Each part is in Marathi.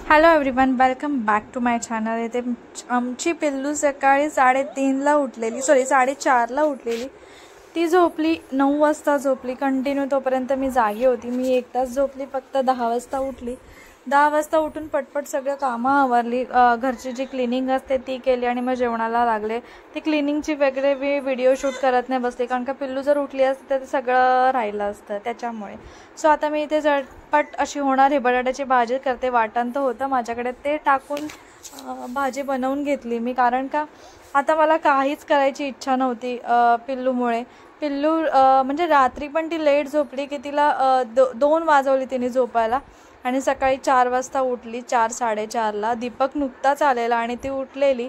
Hello everyone, welcome back to my channel. इथे आमची पिल्लू सकाळी 3:30ला उठलेली, 4:30ला उठलेली। ती झोपली 9 वाजता झोपली कंटिन्यू। तोपर्यंत मी जागी होती। मी 1 तास झोपली, फक्त 10 वाजता उठली। 10 वाजता उठून पटपट सगळं कामं आवरली, घरची जी क्लिनिंग असते ती केली आणि मग जेवणाला लागले। ती क्लिनिंगची वगैरे मी व्हिडिओ शूट करत नाही बसले, कारण का पिल्लू जर उठली असते तर ते सगळं राहिलं असतं त्याच्यामुळे। सो आता मी इथे झटपट अशी होणार बटाट्याची भाजी करते। वाटण तर होतं माझ्याकडे, ते टाकून भाजी बनवून घेतली मी, कारण का आता मला काहीच करायची इच्छा नव्हती पिल्लूमुळे। पिल्लू म्हणजे रात्री पण ती लेट झोपली की तिला 2 वाजवली तिने झोपायला, आणि सकाळी 4 वाजता उठली, 4-4:30ला। दीपक नुकताच आलेला आणि ती उठलेली,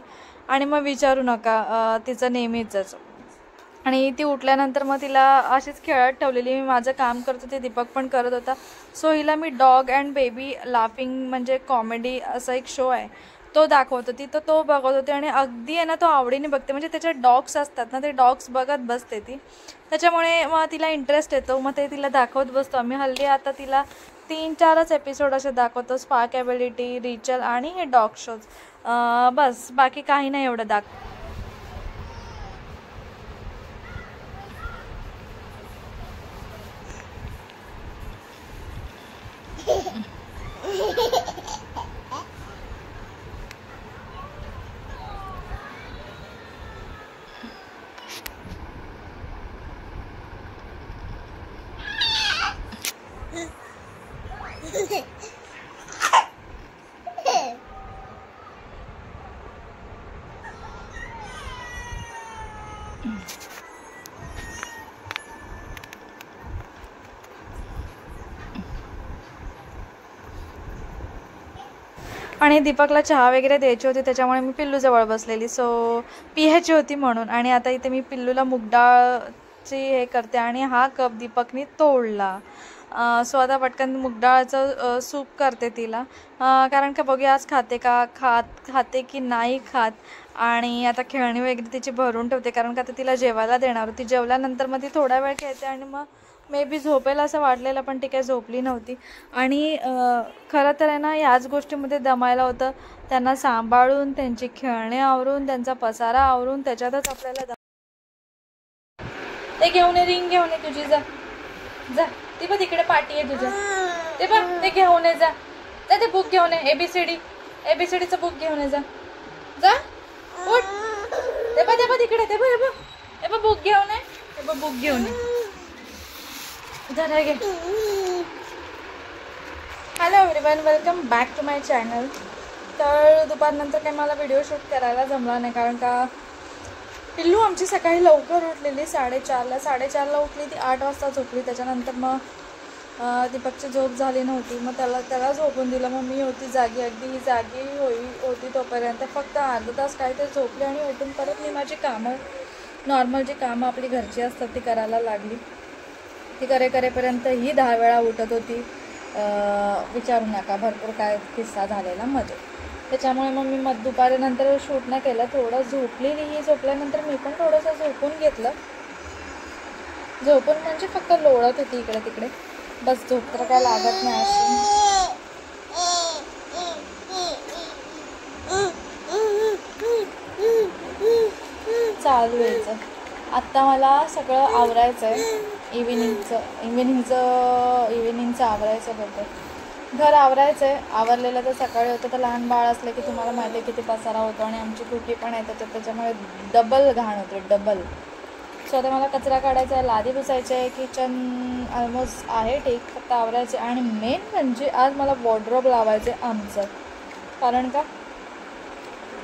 आणि मग विचारू नका तिचं नेहमीचंच। आणि ती उठल्यानंतर मग तिला अशीच खेळत ठेवलेली। मी माझं काम करत होते, दीपक पण करत होता। सो हिला मी डॉग अँड बेबी लाफिंग म्हणजे कॉमेडी असा एक शो आहे तो दाखवत होती, तर तो बघत होते। आणि अगदी आहे ना, तो आवडीने बघते, म्हणजे त्याचे डॉग्स असतात ना, ते डॉग्स बघत बसते ती, त्याच्यामुळे मग तिला इंटरेस्ट येतो, मग ते तिला दाखवत बसतो आम्ही। हल्ली आता तिला 3-4च एपिसोड असे दाखवतो, स्पार्क एबिलिटी, रिचल आणि हे डॉग शोज, बस बाकी काही नाही एवढं दाखव। आणि दीपकला चहा वगैरे द्यायची होती, त्याच्यामुळे मी पिल्लूजवळ बसलेली, सो पियाची होती म्हणून। आणि आता इथे मी पिल्लूला मुगडाळची हे करते, आणि हा कप दीपकने तोडला। सो आता पटकन मुगडाळचं सूप करते तिला, कारण का बघूया आज खाते की नाही खात। आणि आता खेळणी वगैरे तिची भरून ठेवते, कारण का आता तिला जेवायला देणार होती। जेवल्यानंतर मग ती थोडा वेळ खेळते, आणि मग मे बी झोपेल असं वाटलेलं, पण ती काही झोपली नव्हती। आणि खरं तर आहे ना, याच गोष्टीमध्ये दमायला होतं, त्यांना सांभाळून, त्यांची खेळणे आवरून, त्यांचा पसारा आवरून, त्याच्यातच आपल्याला ते घेऊन ये, रिंग घेऊन ये तुझी, जा जा, ती पण तिकडे पाठी आहे तुझ्या, ते पण ते घेऊन ये, जा जा, ते बुक घेऊन ये, एबीसीडीचं बुक घेऊन ये, जा जा, उठ, ते पण तिकडे, ते पण बुक घेऊन ये, ते पण बुक घेऊन ये, जरा घे। Hello everyone, welcome back to my channel. तर दुपारनंतर काही मला व्हिडिओ शूट करायला जमला नाही, कारण का पिल्लू आमची सकाळी लवकर उठलेली, 4:30ला उठली ती, 8 वाजता झोपली। त्याच्यानंतर मग दीपकची झोप झाली नव्हती, मग त्याला झोपून दिलं। मग मी होती जागी, अगदी जागी होती तोपर्यंत फक्त अर्धा तास काय ते झोपले, आणि उठून परत मी माझी कामं, नॉर्मल जी कामं आपली घरची असतात ती करायला लागली। ती करेपर्यंत ही 10 वेळा उठत होती, विचारू नका, भरपूर काय किस्सा झालेला मध्ये। त्याच्यामुळे मग मी दुपारीनंतर शूट नाही केलं, थोडं झोपलेली ही, झोपल्यानंतर मी पण थोडंसं झोपून घेतलं। झोपून म्हणजे फक्त लोळत होती इकडे तिकडे, बस, झोप तर काय लागत नाही अशी। चालू यायचं आत्ता मला सगळं आवरायचं आहे, इव्हिनिंगचं आवरायचं होतं, घर आवरायचं आहे। आवरलेलं तर सकाळी होतं, तर लहान बाळ असलं की तुम्हाला माहिती आहे किती पसारा होतो, आणि आमची कुकी पण आहे त्याच्यामुळे डबल घाण होते, डबल। सो आता मला कचरा काढायचा आहे, लादी पुसायची आहे, किचन ऑलमोस्ट आहे ठीक, फक्त आवरायचे। आणि मेन म्हणजे आज मला वॉर्डरोब लावायचं आहे आमचं, कारण का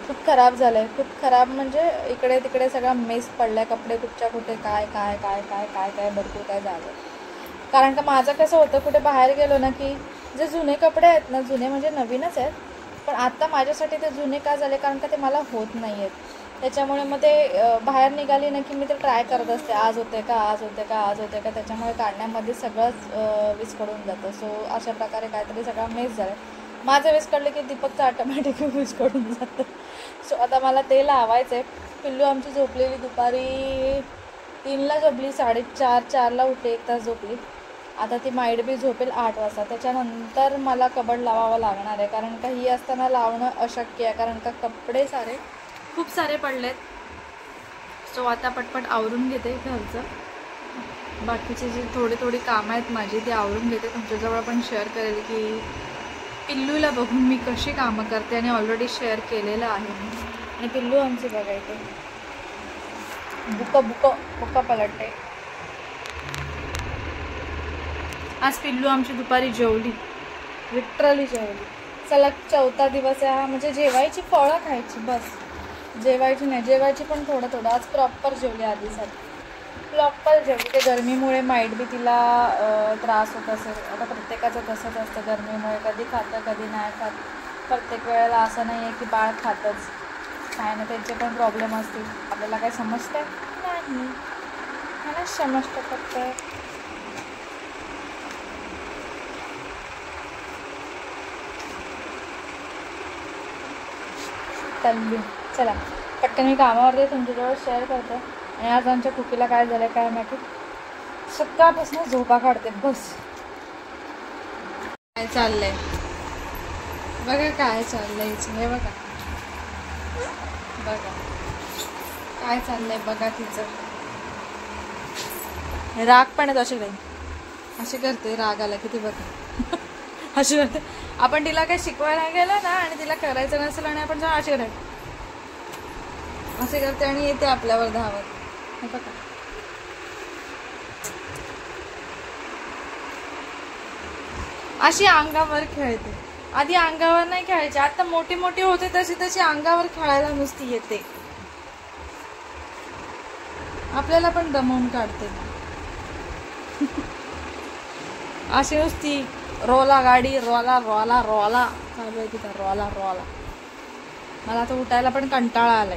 खूप खराब झालं आहे, खूप खराब म्हणजे इकडे तिकडे सगळा मेस पडला आहे, कपडे कुठच्या कुठे काय काय काय काय काय काय भरपूर काय झालं। कारण का माझं कसं होतं, कुठे बाहेर गेलो ना की जे जुने कपडे आहेत ना, जुने म्हणजे नवीनच आहेत, पण आत्ता माझ्यासाठी ते जुने का झाले, कारण का ते मला होत नाही आहेत। त्याच्यामुळे मग ते बाहेर निघाली ना की मी ते ट्राय करत असते, आज होते का, त्याच्यामुळे काढण्यामध्ये सगळंच विस्कळून जातं। सो अशा प्रकारे काहीतरी सगळा मेस झाला आहे। माझं विस्कळलं की दीपकचं ऑटोमॅटिक विस्कळून जातं। सो आता मला ते लावायचं आहे। पिल्लू आमची झोपलेली दुपारी 3ला झोपली, 4:30ला उठली, 1 तास झोपली। आता ती माईड बी झोपेल 8 वाजता. त्याच्यानंतर मला कबड लावावं लागणार आहे, कारण का ही असताना लावणं अशक्य आहे, कारण का कपडे खूप सारे पडलेत. सो आता पटपट आवरून घेते घरचं. बाकीचे जे थोडी कामं आहेत माझी ती आवरून घेते. तुमच्याजवळ पण शेअर करेल की पिल्लूला बघून मी कशी कामं करते, आणि ऑलरेडी शेअर केलेलं आहे मी. आणि पिल्लू आमची बघायचे बुका पलटते. आज पिल्लू आमची दुपारी जेवली, लिटरली जेवली. चला 4था दिवस आहे हा. म्हणजे जेवायची फळं खायची बस, जेवायची नाही. जेवायची पण थोडं. आज प्रॉपर जेवली, आधीसाठी प्रॉपर जेवली. ते गरमीमुळे माईट बी तिला त्रास होत असेल. आता प्रत्येकाचं तसंच असतं गरमीमुळे, कधी खातं कधी नाही खात. प्रत्येक वेळेला असं नाही आहे की बाळ खातंच, काय ना त्यांचे पण प्रॉब्लेम असतील. आपल्याला काय समजतं नाही, मला समजतं फक्त. चला पटकन मी कामावरती तुमच्याजवळ शेअर करते. आणि आज आमच्या कुकीला काय झालं काय माहिती, सकाळपासून झोपा काढते बस. काय चाललंय बघा, काय चाललंय हे बघा काय चाललंय बघा. तिचं राग पण आहे, अशी करते. राग आला की ती बघा अशी करते. आपण तिला काही शिकवायला गेलं ना आणि तिला करायचं नसेल आणि आपण अशी करायचं, असे करते आणि येते आपल्यावर धावत. हे बघा अशी अंगावर खेळते. आधी अंगावर नाही खेळायची, आता मोठी होते तशी अंगावर खेळायला नुसती येते. आपल्याला पण दमवून काढते अशी नुसती. रोला गाडी, रोला चालू आहे तिथं, रोला. मला आता उठायला पण कंटाळा आलाय.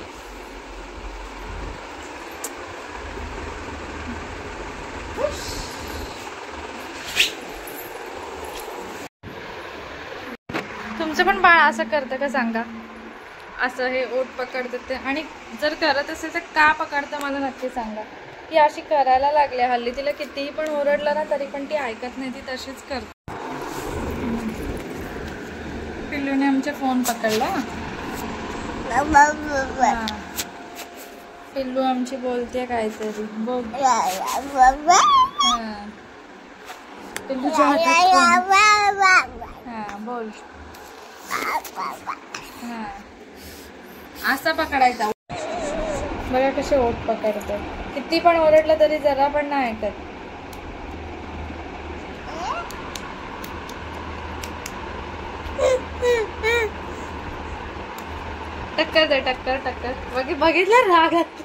तुमचं पण बाळ असं करतं का सांगा? असं हे ओठ पकडतं ते, आणि जर करत असेल तर का पकडतं मला नक्की सांगा. ती अशी करायला लागली हल्ली. तिला कितीही पण ओरडलं ना तरी पण ती ऐकत नाही, ती तशीच करते. पिल्लूने आमचे फोन पकडला. पिल्लू आमची बोलते काहीतरी, बोल. पिल्लूच्या हातात बोल. असा पकडायचा. बघा कसे ओठ पकडतात. किती पण ओरडलं तरी जरा पण नाही ऐकत. टक्कर दे, टक्कर. बघितलं रागात.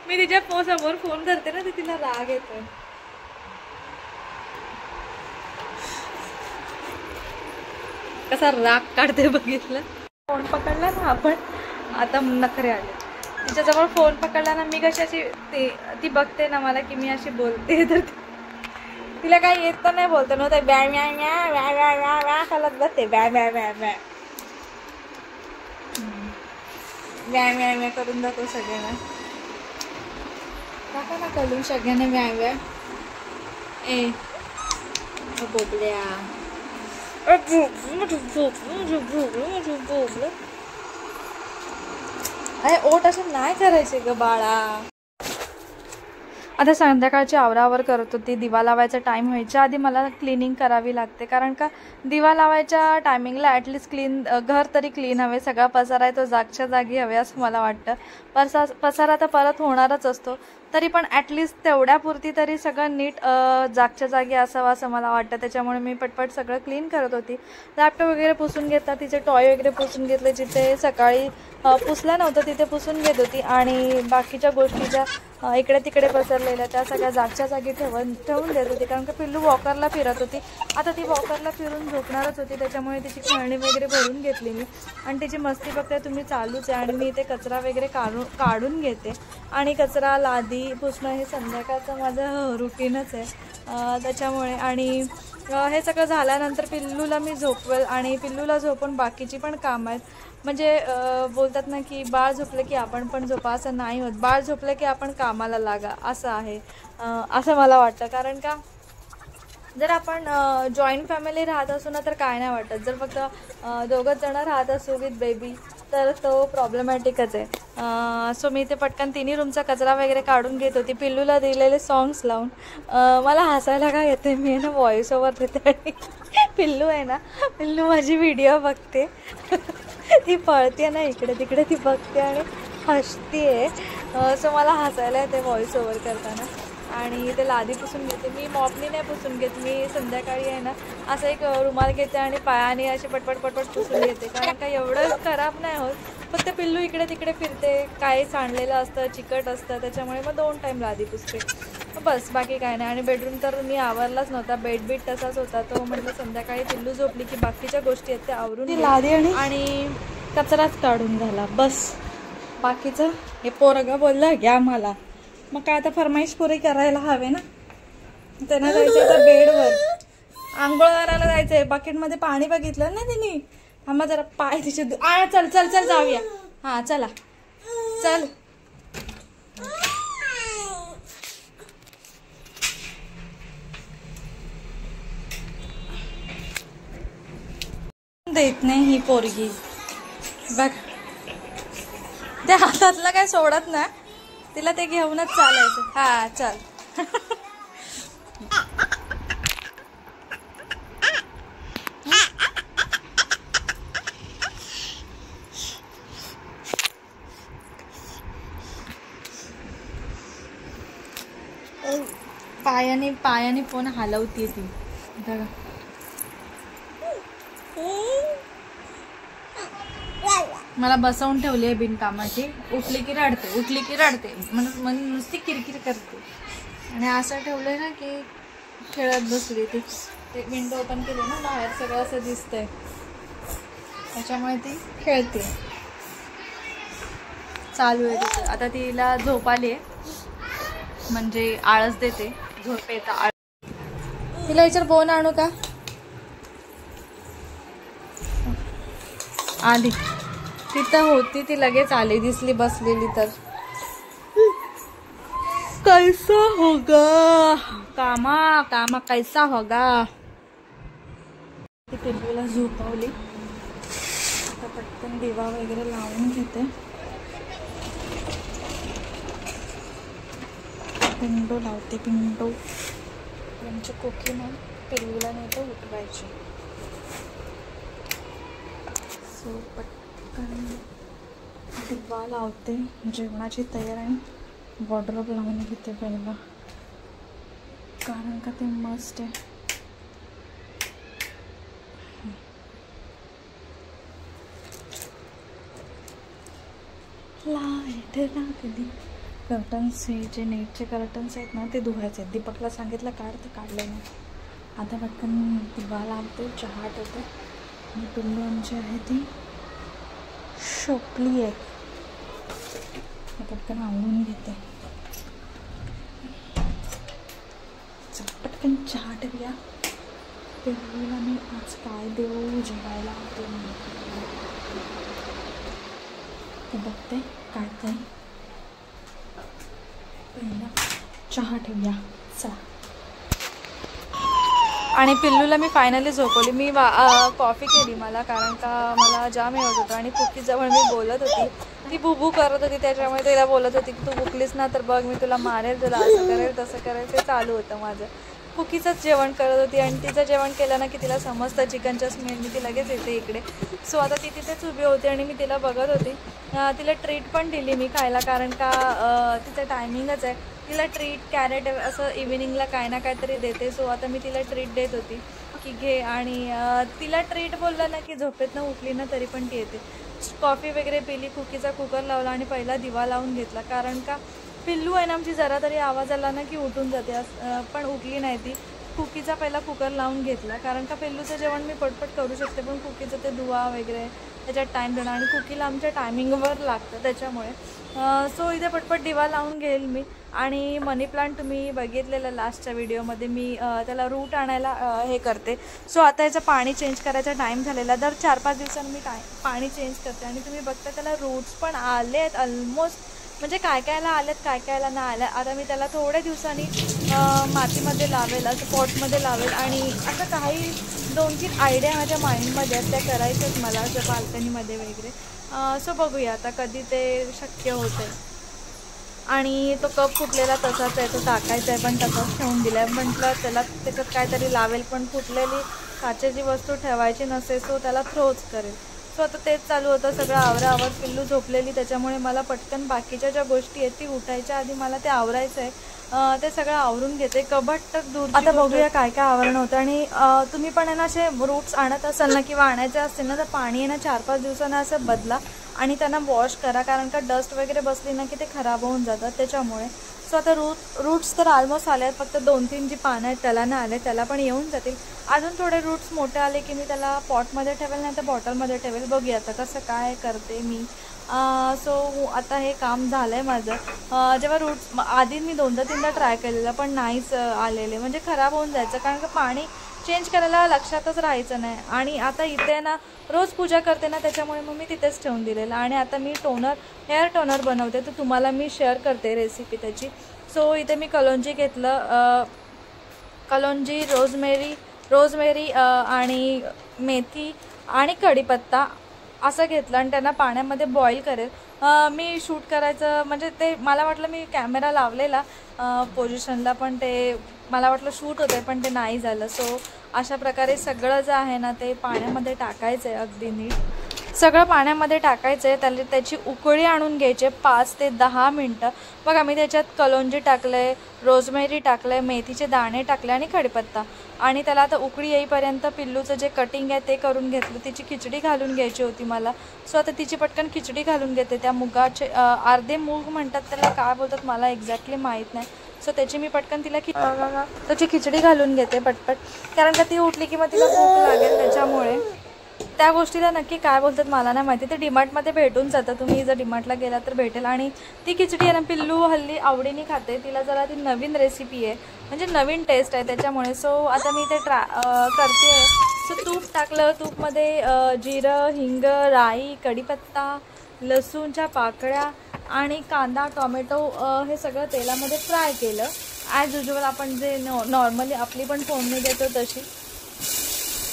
मी तिच्या समोर फोन करते ना, तिला राग येतोय. कसा राग काढते बघितलं. फोन पकडला ना आपण, आता नखरे आले. तिच्याजवळ फोन पकडला ना, मी कशी अशी ती बघते ना मला की मी अशी बोलते, तर तिला काही येत तर नाही बोलते नव्हतं. व्या खालत बसते. व्या करून दाखव सगळ्यांना. टाका ना करून सगळ्यांना व्या. ए बोबल्या, अरे ओठ असं नाही करायचे ग बाळा. आता संध्याकाळची आवरावर करत होती. दिवा लावायचा टाईम व्हायच्या आधी मला क्लिनिंग करावी लागते, कारण का दिवा लावायच्या टायमिंगला ॲटलिस्ट घर तरी क्लीन हवे. सगळा पसारा आहे तो जागच्या जागी हवे असं मला वाटतं. पसारा तर परत होणारच असतो, तरी पण ॲटलिस्ट तेवढ्यापुरती तरी सगळं नीट जागच्या जागी असावं असं मला वाटतं. त्याच्यामुळे मी पटपट सगळं क्लीन करत होती. लॅपटॉप वगैरे पुसून घेतला, तिचे टॉय वगैरे पुसून घेतले. जिथे सकाळी पुसलं नव्हतं तिथे पुसून घेत होती, आणि बाकीच्या गोष्टी ज्या इकडे तिकडे पसरलेल्या त्या सगळ्या जागच्या जागी ठेवून देत होती, कारण का पिल्लू वॉकरला फिरत होती. आता ती वॉकरला फिरून झोपणारच होती, त्याच्यामुळे तिची खेळणी वगैरे भरून घेतली मी. आणि तिची मस्ती बघते तुम्ही चालूच आहे. आणि मी इथे कचरा वगैरे काढून घेते, आणि कचरा लादी पुसणं हे संध्याकाळचं माझं रुटीनच आहे. त्याच्यामुळे आणि हे सगळं झाल्यानंतर पिल्लूला मी झोपवेल आणि पिल्लूला झोपून बाकीची पण कामं आहेत. म्हणजे बोलतात ना की बाळ झोपलं की आपण पण झोपा, असं नाही होत. बाळ झोपलं की आपण कामाला लागा असं आहे, असं मला वाटतं. कारण का जर आपण जॉईंट फॅमिली राहत असू ना तर काय नाही वाटत. जर फक्त दोघंच जणं राहत असू विथ बेबी तर तो प्रॉब्लेमॅटिकच आहे. सो मी ते पटकन तिन्ही रूमचा कचरा वगैरे काढून घेत होती पिल्लूला दिलेले सॉंग्स लावून. मला हसायला काय येते, मी आहे ना व्हॉइस ओव्हर देते आणि पिल्लू आहे ना, पिल्लू माझी व्हिडिओ बघते ती पळते ना इकडे तिकडे, ती बघते आणि हसते आहे. सो मला हसायला येते व्हॉइस ओव्हर करताना. आणि ते लादी पुसून घेते मी, मॉपनी नाही पुसून घेत मी. संध्याकाळी आहे ना असं एक रुमाल घेते आणि पायाने अशी पटपट पटपट पुसून घेते. कारण का एवढं खराब नाही होत, फक्त पिल्लू इकडे तिकडे फिरते, काही सांडलेलं असतं, चिकट असतं, त्याच्यामुळे मग 2 टाईम लादी पुसते बस, बाकी काय नाही. आणि बेडरूम तर मी आवरलाच नव्हता, बेडबीट तसाच होता. तो म्हटलं संध्याकाळी पिल्लू झोपली की बाकीच्या गोष्टी आहेत त्या आवरून लादी आणि कचराच काढून झाला बस. बाकीचं हे पोरगं बोललं घ्या मला, मग काय आता फरमाईश पुरी करायला हवे ना. त्यांना जायचंय तर बेडवर, आंघोळ करायला जायचंय, बकेटमध्ये पाणी बघितलं ना तिने. आम्हा जरा पाय तिचे चल चल चल जाऊया. हा चला चल. देत नाही ही पोरगी बघ, त्या हातातलं काय सोडत ना, तिला ते घेऊनच चालायचं. हा चल. पायाने पायाने फोन हलवते ती बघा. मला बसवून ठेवली आहे बिनकामाची. उठली की रडते, उठली की रडते, म्हणून नुसती किरकिर करते. आणि असं ठेवलंय ना की खेळत बसली ती. ते विंडो ओपन केली ना, बाहेर सगळं असं दिसतंय, त्याच्यामुळे ती खेळते. चालू आहे तिचं. आता तिला झोप आली आहे, म्हणजे आळस देते, झोप येतं. तिला विचार बोन आणू का, आली तिथं होती ती, लगेच आली, दिसली बसलेली तर. कैसा होगा कामा कामा, कैसा होगा. ती पिल्लूला झोपवली, आता पटकन दिवा वगैरे लावून घेते. पिंडो लावते, पिंडो यांची कोकी मग पिल्लूला नाही तर उठवायची. सो पटकन दिवा लावते, जेवणाची तयारी, वॉर्डरोब लावून घेते पहिला, कारण का ते मस्ट आहे. लाईट लागली. कर्टन्स हे जे नेटचे कर्टन्स आहेत ना ते धुवायचे आहेत. दीपकला सांगितलं काढ, तर काढले नाही. आता पटकन दिवा लावते, चहा ठेवते. आणि पिल्लू आमची आहे ती शोपली आहे, पटकन आवडून घेते. पटकन चहा ठेवूया. पिल्लूला मी आज काय देऊ जेवायला ते बघते, काढते. पहिला चहा ठेवूया चला. आणि पिल्लूला मी फायनली झोपवली. मी कॉफी केली मला, कारण का मला जाम येत होतं. आणि कुकीजवळ मी बोलत होती, ती बुबू करत होती, त्याच्यामुळे तिला बोलत होती की तू बुकलीस ना तर बघ मी तुला मारेल, तुला असं करेल तसं करेल. ते चालू होतं माझं. कुकीचंच जेवण करत होती आणि तिचं जेवण केलं ना की तिला समजतं चिकनच्या स्मेलनी ती लगेच येते इकडे. सो आता ती तिथेच उभी होती आणि मी तिला बघत होती. तिला ट्रीट पण दिली मी खायला, कारण का तिचं टायमिंगच आहे. तिला ट्रीट कॅरेट असं इव्हिनिंगला काय ना काहीतरी देते. सो आता मी तिला ट्रीट देत होती की घे. आणि तिला ट्रीट बोललं ना की झोपेतनं उठली ना तरी पण ती येते. कॉफी वगैरे पिली, कुकीचा कुकर लावला आणि पहिला दिवा लावून घेतला, कारण का पिल्लू आहे ना आमची, जरा तरी आवाज आला ना की उठून जाते. पण उठली नाही ती. कुकीचा पहिला कुकर लावून घेतला, कारण का पिल्लूचं जेवण मी पटपट करू शकते, पण कुकीचं ते धुवा वगैरे त्याच्यात टाईम देणं आणि कुकीला आमच्या टायमिंगवर लागतं, त्याच्यामुळे सो इथे पटपट दिवा लावून घेईल मी. आणि मनी प्लांट तुम्ही बघितलेलं लास्टच्या व्हिडिओमध्ये मी त्याला रूट आणायला हे करते. सो आता याचं पाणी चेंज करायचा टाईम झालेला. दर 4-5 दिवसांनी मी पाणी चेंज करते. आणि तुम्ही बघता त्याला रूट्स पण आले आहेत ऑलमोस्ट, म्हणजे काय कायला आलेत काय कायला नाही आल्या. आता मी त्याला थोड्या दिवसांनी मातीमध्ये लावेल, असं पॉटमध्ये लावेल. आणि असं काही 2-3 आयडिया माझ्या माइंडमध्ये आहेत, त्या करायच्याच मला असं बाल्कनीमध्ये वगैरे. सो बघूया आता कधी ते शक्य होतं. आणि तो कप फुटलेला तसाच आहे, तो टाकायचा आहे पण तसाच ठेवून दिला आहे. म्हटलं त्याला त्याच्यात काहीतरी लावेल, पण फुटलेली काचेची वस्तू ठेवायची नसेल, सो त्याला थ्रोच करेल. सो आता तेच चालू होतं. सगळं आवराआवर. पिल्लू झोपलेली, त्याच्यामुळे मला पटकन बाकीच्या ज्या गोष्टी आहेत ती उठायच्या आधी मला ते आवरायचं आहे. ते सगळं आवरून घेते. कबट तर दूर. आता बघूया काय काय आवरण होतं. आणि तुम्ही पण आहे ना असे रूट्स आणत असाल ना किंवा आणायचे असतील ना, तर पाणी आहे ना 4-5 दिवसांना असं बदला आणि त्यांना वॉश करा, कारण का डस्ट वगैरे बसली ना की ते खराब होऊन जातात त्याच्यामुळे. सो आता रूट्स तर ऑलमोस्ट आले आहेत, फक्त 2-3 जी पानं आहेत त्याला नाही आले, त्याला पण येऊन जातील. अजून थोडे रूट्स मोठे आले की मी त्याला पॉटमध्ये ठेवेल, नाही तर बॉटलमध्ये ठेवेल. बघूया आता कसं काय करते मी. सो आता हे काम झालं आहे माझं. जेव्हा रूट्स आधी मी 2-3दा ट्राय केलेलं पण नाहीच आलेले, म्हणजे खराब होऊन जायचं, कारण का पाणी चेंज करायला लक्षातच राहायचं नाही. आणि आता इथे ना रोज पूजा करते ना, त्याच्यामुळे मग मी तिथेच ठेवून दिलेलं. आणि आता मी हेअर टोनर बनवते, तर तुम्हाला मी शेअर करते रेसिपी त्याची. सो इथे मी कलोंजी घेतलं, कलोंजी, रोजमेरी आणि मेथी आणि कढीपत्ता असं घेतलं आणि त्यांना पाण्यामध्ये बॉईल करेल. मी शूट करायचं म्हणजे ते मला वाटलं, मी कॅमेरा लावलेला पोझिशनला, पण ते मला वाटलं शूट होतं पण ते नाही झालं. सो अशा प्रकारे सगळं जे आहे ना ते पाण्यामध्ये टाकायचं आहे, अगदी नीट सगळं पाण्यामध्ये टाकायचं आहे. त्याची उकळी आणून घ्यायची 5 ते 10 मिनटं. बघा मी त्याच्यात कलोंजी टाकलं आहे, रोजमेरी टाकलं आहे, मेथीचे दाणे टाकले आणि कढीपत्ता. आणि त्याला आता उकळी येईपर्यंत पिल्लूचं जे कटिंग आहे ते करून घेतलं. तिची खिचडी घालून घ्यायची होती मला. सो आता तिची पटकन खिचडी घालून घेते. त्या मुगाचे अर्धे मूग म्हणतात त्याला, काय बोलतात मला एक्झॅक्टली माहीत नाही. सो त्याची मी पटकन तिला त्याची खिचडी घालून घेते पटपट, कारण का ती उठली की मग तिला भूक लागेल, त्याच्यामुळे. त्या गोष्टीला नक्की काय बोलतात मला नाही माहिती. ते डीमार्टमध्ये भेटून जातं, तुम्ही जर डीमार्टला गेला तर भेटेल. आणि ती खिचडी आहे ना पिल्लू हल्ली आवडीने खाते. तिला जरा ती नवीन रेसिपी आहे, म्हणजे नवीन टेस्ट आहे त्याच्यामुळे. सो आता मी ते करते आहे. सो तूप टाकलं, तूपमध्ये जिरं, हिंग, राई, कढीपत्ता, लसूणच्या पाकळ्या आणि कांदा, टोमॅटो हे सगळं तेलामध्ये फ्राय केलं. ॲज युजल आपण जे नॉर्मली आपली पण फोडणी देतो तशी,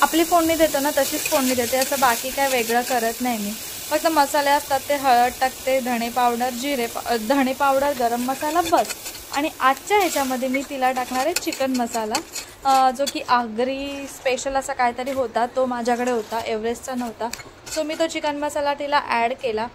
आपली फोडणी देतो ना तशीच फोडणी देते. असं बाकी काय वेगळं करत नाही मी. फक्त मसाले असतात ते हळद टाकते, धणे पावडर, गरम मसाला, बस. आणि आजच्या ह्याच्यामध्ये मी तिला टाकणार आहे चिकन मसाला, जो की आगरी स्पेशल असा काहीतरी होता, तो माझ्याकडे होता, एव्हरेस्टचा नव्हता. सो मी तो चिकन मसाला तिला ॲड केला,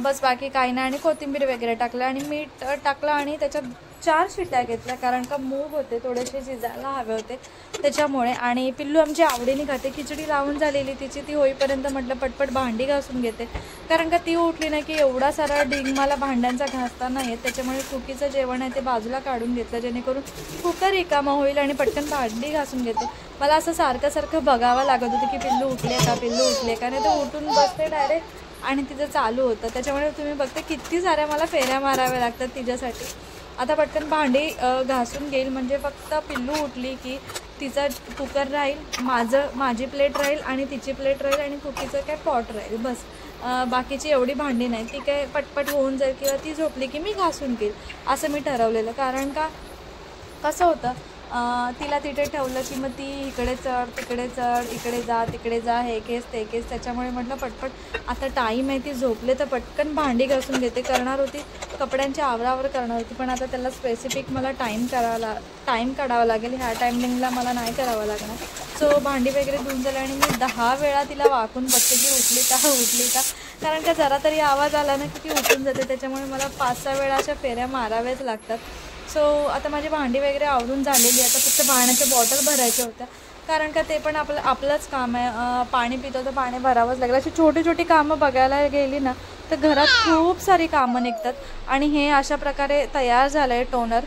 बस. बाकी काही नाही. आणि कोथिंबीर वगैरे टाकलं आणि मीठ टाकलं आणि त्याच्यात 4 शिट्ट्या घेतल्या, कारण का मूग होते थोडेसे शिजायला हवे होते त्याच्यामुळे. आणि पिल्लू आमची आवडीने खाते. खिचडी लावून झालेली तिची, ती होईपर्यंत म्हटलं पटपट भांडी घासून घेते, कारण का ती उठली ना की एवढा सारा डिंग मला भांड्यांचा घासता नाही. त्याच्यामुळे कुकीचं जेवण आहे ते बाजूला काढून घेतलं, जेणेकरून कुकर रिकामा होईल आणि पटकन भांडी घासून घेते. मला असं सारखं बघावं लागत होतं की पिल्लू उठले का, नाही तर उठून बसते डायरेक्ट आणि तिचं चालू होतं. त्याच्यामुळे तुम्ही बघते किती साऱ्या मला फेऱ्या माराव्या लागतात तिच्यासाठी. आता पटकन भांडी घासून घेईल, म्हणजे फक्त पिल्लू उठली की तिचा कुकर राहील, माझी प्लेट राहील आणि तिची प्लेट राहील आणि कुकीचं काय पॉट राहील, बस. बाकीची एवढी भांडी नाही, ती काय पटपट होऊन जाईल किंवा ती झोपली की मी घासून घेईल असं मी ठरवलेलं. कारण का कसं होतं, तिला तिथे ठेवलं की मग ती इकडे चढ तिकडे चढ, तिकडे जा, हे केस ते केस. त्याच्यामुळे म्हटलं पटपट आता टाईम आहे, ती झोपले तर पटकन भांडी घासून घेते. करणार होती कपड्यांची आवरावर करणार होती, पण आता त्याला स्पेसिफिक मला टाईम काढावा लागेल. ह्या टायमिंगला मला नाही करावं लागणार. सो भांडी वगैरे धुवून झालं आणि मी 10 वेळा तिला वाकून बघते की उठली का, कारण का जरा तरी आवाज आला ना की ती उठून जाते. त्याच्यामुळे मला 5-6 वेळा अशा फेऱ्या माराव्याच लागतात. सो आता माझी भांडी वगैरे आवरून झालेली. आता फक्त पाण्याच्या बॉटल भरायच्या होत्या, कारण का ते पण आपलंच काम आहे. पाणी पितो तर पाणी भरावंच लागेल. अशी छोटी कामं बघायला गेली ना तर घरात खूप सारी कामं निघतात. आणि हे अशा प्रकारे तयार झालं आहे टोनर.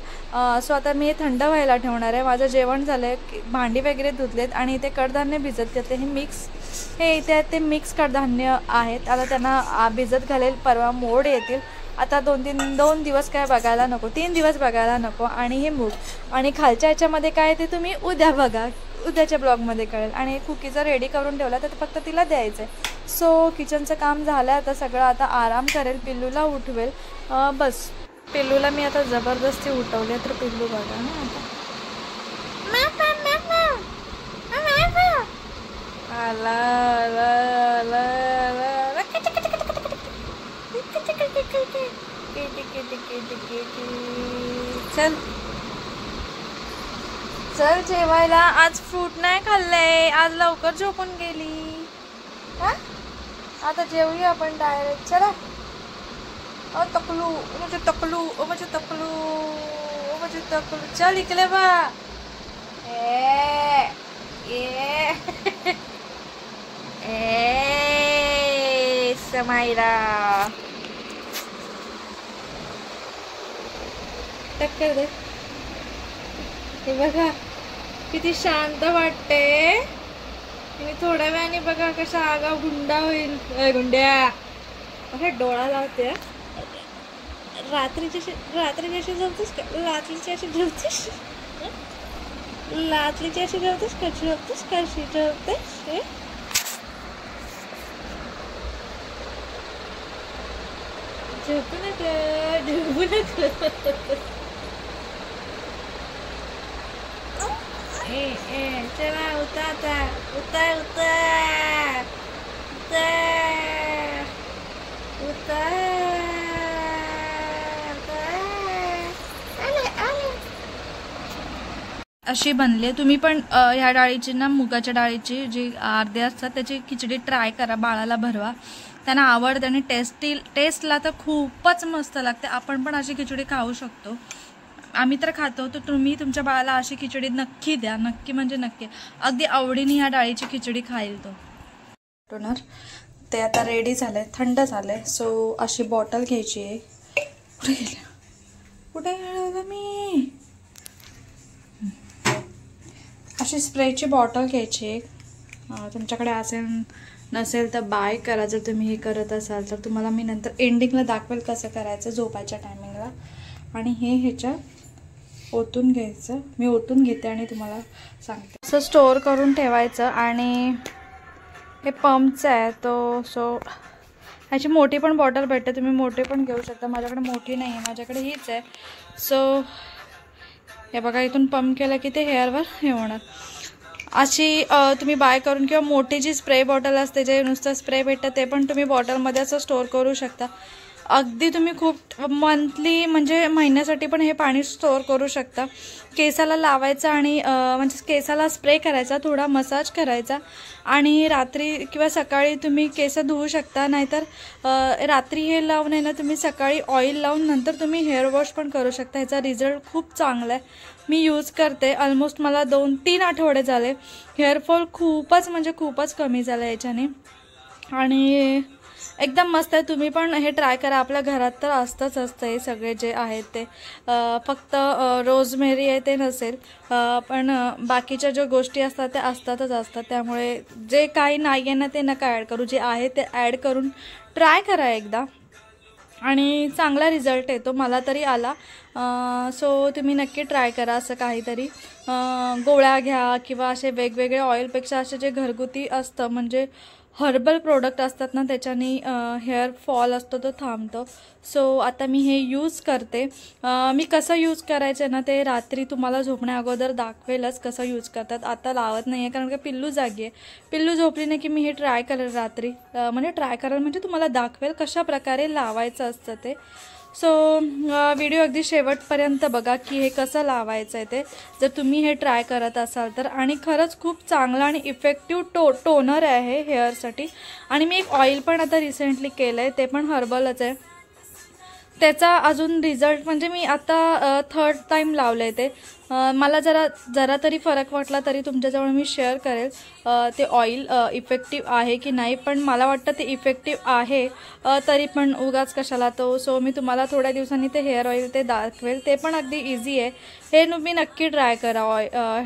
सो आता मी हे थंड व्हायला ठेवणार आहे. माझं जेवण झालं आहे, भांडी वगैरे धुतलेत आणि इथे कडधान्य भिजत घेते. हे इथे आहेत ते मिक्स कडधान्य आहेत. आता त्यांना भिजत घालेल, परवा मोड येतील आता दोन दिवस काय बघायला नको, 3 दिवस बघायला नको. आणि हे मूग आणि खालच्या ह्याच्यामध्ये काय ते तुम्ही उद्या बघा, उद्याच्या ब्लॉगमध्ये कळेल. आणि कुकीचं रेडी करून ठेवला तर फक्त तिला द्यायचं आहे. सो किचनचं काम झालं आता सगळं. आता आराम करेल, पिल्लूला उठवेल. बस पिल्लूला मी आता जबरदस्ती उठवले तर पिल्लू बघा ना आता चल चल जेवायला. आज फ्रूट नाही खाल्लंय, आज लवकर झोपून गेली. हा आता जेवूया आपण डायरेक्ट. चला तकलू म्हणजे तकलू म्हणजे तकलू म्हणजे तकलू. चल इकडे बा. समायरा टक्कर दे. हे बघा किती शांत वाटते. मी थोड्या वेळाने बघा कशा आगाव गुंडा होईल. गुंड्या अरे डोळा लावते. रात्रीची अशी झोपतेस का? रात्रीची अशी झोपतेस? रात्रीची अशी झोपतेस का? झोपतेस कशी झोपतेस? झोपू नका, झोपू नका. चला उता आता, उता उता उता उता. अशी बनली. तुम्ही पण ह्या डाळीची ना, मुगाच्या डाळीची जी अर्धे असतात त्याची खिचडी ट्राय करा, बाळाला भरवा, त्यांना आवडते. आणि टेस्टला तर खूपच मस्त लागते. आपण पण अशी खिचडी खाऊ शकतो, आम्ही तर खातो. तर तुम्ही तुमच्या बाळाला अशी खिचडी नक्की द्या, नक्की म्हणजे नक्की. अगदी आवडीने ह्या डाळीची खिचडी खाईल तो. टोनर ते आता रेडी झालंय, थंड झालंय. सो अशी बॉटल घ्यायची आहे. कुठे गेल्या, कुठे गेला मी? अशी स्प्रेची बॉटल घ्यायची आहे. तुमच्याकडे असेल नसेल तर बाय करा. जर तुम्ही हे करत असाल तर तुम्हाला मी नंतर एंडिंगला दाखवेल कसं करायचं झोपायच्या टायमिंगला. आणि हे ह्याच्यात ओतून घ्यायचं. मी ओतून घेते आणि तुम्हाला सांगते. असं स्टोअर करून ठेवायचं. आणि हे पंपचं आहे तो. सो ह्याची मोठी पण बॉटल भेटते, तुम्ही मोठी पण घेऊ शकता. माझ्याकडे मोठी नाही आहे, माझ्याकडे हीच आहे. सो हे बघा, इथून पंप केलं की ते हेअरवर हे होणार. अशी तुम्ही बाय करून, किंवा मोठी जी स्प्रे बॉटल असते जे नुसतं स्प्रे भेटतं ते पण तुम्ही बॉटलमध्ये असं स्टोअर करू शकता. अगदी तुम्ही खूप मंथली म्हणजे महिन्यासाठी पण हे पाणी स्टोअर करू शकता. केसाला लावायचं आणि म्हणजे केसाला स्प्रे करायचा, थोडा मसाज करायचा आणि रात्री किंवा सकाळी तुम्ही केस धुवू शकता. नाहीतर रात्री हे लावून आहे ना, तुम्ही सकाळी ऑइल लावून नंतर तुम्ही हेअर वॉश पण करू शकता. ह्याचा रिझल्ट खूप चांगला आहे. मी यूज करते. ऑलमोस्ट मला 2-3 आठवडे झाले. हेअरफॉल खूपच म्हणजे खूपच कमी झालं याच्याने आणि एकदम मस्त आहे. तुम्ही पण हे ट्राय करा. आपल्या घरात तर असतंच असतं हे सगळे जे आहेत ते. फक्त रोजमेरी आहे ते नसेल, पण बाकीच्या ज्या गोष्टी असतात त्या असतातच असतात. त्यामुळे जे काही नाही आहे ना ते नका ॲड करू, जे आहे ते ॲड करून ट्राय करा एकदा आणि चांगला रिझल्ट येतो. मला तरी आला. सो तुम्ही नक्की ट्राय करा असं काहीतरी. गोळ्या घ्या किंवा असे वेगवेगळे ऑइलपेक्षा असे जे घरगुती असतं म्हणजे हर्बल प्रोडक्ट असतात ना त्याच्याने हेअर फॉल असतो तो थांबतो. सो आता मी हे यूज करते. मी कसं यूज करायचं ना ते रात्री तुम्हाला झोपण्या अगोदर दाखवेलच कसं यूज करतात. आता लावत नाही आहे कारण का पिल्लू जागी आहे. पिल्लू झोपली नाही की मी हे ट्राय करेल रात्री, म्हणजे ट्राय कराल म्हणजे तुम्हाला दाखवेल कशा प्रकारे लावायचं असतं ते. सो व्हिडिओ अगदी शेवटपर्यंत बघा की हे कसं लावायचं आहे ते, जर तुम्ही हे ट्राय करत असाल तर. आणि खरंच खूप चांगला आणि इफेक्टिव्ह टोनर आहे हेअरसाठी. आणि मी एक ऑइल पण आता रिसेंटली केलं आहे, ते पण हर्बलच आहे. त्याचा अजून रिझल्ट म्हणजे मी आता 3rd टाईम लावलं आहे ते. मला जरा तरी फरक वाटला तरी तुमच्याजवळ मी शेअर करेल ते ऑइल इफेक्टिव्ह आहे की नाही, पण मला वाटतं ते इफेक्टिव्ह आहे, तरी पण उगाच कशाला तो. सो मी तुम्हाला थोड्या दिवसांनी ते हेअर ऑइल ते दाखवेल, ते पण अगदी इझी आहे. हे तुम्ही नक्की ट्राय करा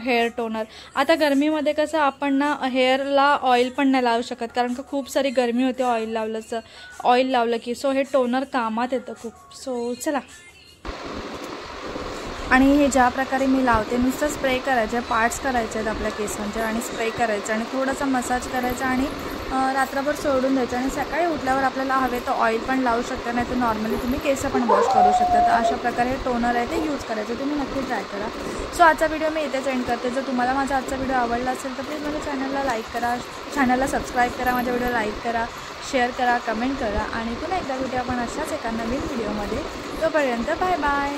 हेअर टोनर. आता गरमीमध्ये कसं आपण ना हेअरला ऑइल पण नाही लावू शकत, कारण का खूप सारी गरमी होते ऑइल लावलं की. सो हे टोनर कामात येतं खूप. सो चला. आणि हे ज्या प्रकारे मी लावते, नुसतं स्प्रे करायचे, पार्ट्स करायचे आहेत आपल्या केसांचे आणि स्प्रे करायचं आणि थोडासा मसाज करायचा आणि रात्रभर सोडून द्यायचं आणि सकाळी उठल्यावर आपल्याला हवे तर ऑइल पण लावू शकता, नाही तर नॉर्मली तुम्ही केस पण वॉश करू शकता. तर अशा प्रकारे टोनर आहे ते यूज करायचं, तुम्ही नक्की ट्राय करा. सो आजचा व्हिडिओ मी इथेच एंड करते. जर तुम्हाला माझा आजचा व्हिडिओ आवडला असेल तर प्लीज माझ्या चॅनलला लाईक करा, चॅनलला सबस्क्राईब करा, माझ्या व्हिडिओ लाईक करा, शेअर करा, कमेंट करा आणि पुन्हा एकदा भेटूया आपण अशाच एका नवीन व्हिडिओमध्ये. तोपर्यंत बाय बाय.